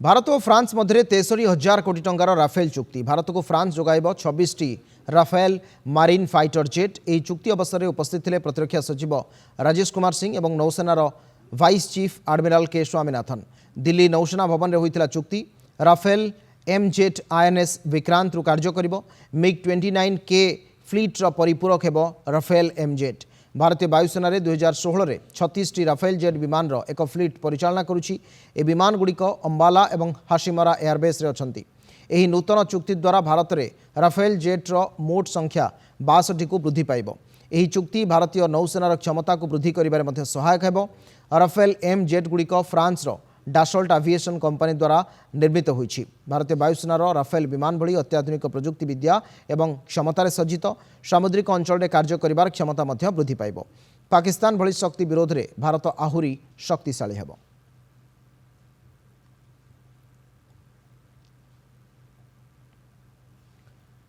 भारत और फ्रांस मध्य 63,000 कोटी टंकार राफेल चुक्ति। भारत को फ्रांस जोगाइब 26टी राफेल मारिन फाइटर जेट। यह चुक्ति अवसर में उपस्थित थे प्रतिरक्षा सचिव राजेश कुमार सिंह और नौसेनार वाइस चीफ एडमिराल के स्वामीनाथन। दिल्ली नौसेना भवन में होता चुक्ति। Rafale M jet INS Vikrant कार्य कर मिग 29 के फ्लीट्र परिपूरक हेब राफेल एम जेट। भारतीय वायुसेना 2016 में 36टी राफेल जेट विमान एक फ्लीट परिचालना करुछि। ए विमान गुड़िक अंबाला और हाशिमरा एयरबेस रे अछंती। एही नूतन चुक्ति द्वारा भारत में राफेल जेट्र मोट संख्या 62 को वृद्धि पाइब। एही चुक्ति भारतीय नौसेनार क्षमता को वृद्धि करिबारे मध्ये सहायक हेब। राफेल एम जेट गुड़िक फ्रांस डासल्ट एविएशन कंपनी द्वारा निर्मित होइछि। भारतीय वायुसेनार राफेल विमान भली अत्याधुनिक प्रजुक्ति विद्या एवं क्षमतार सज्जित सामुद्रिक अंचल में कार्य करिबार क्षमता मध्ये वृद्धि पाइब। पाकिस्तान भली शक्ति विरोध में भारत आहुरी शक्तिशाली हेब।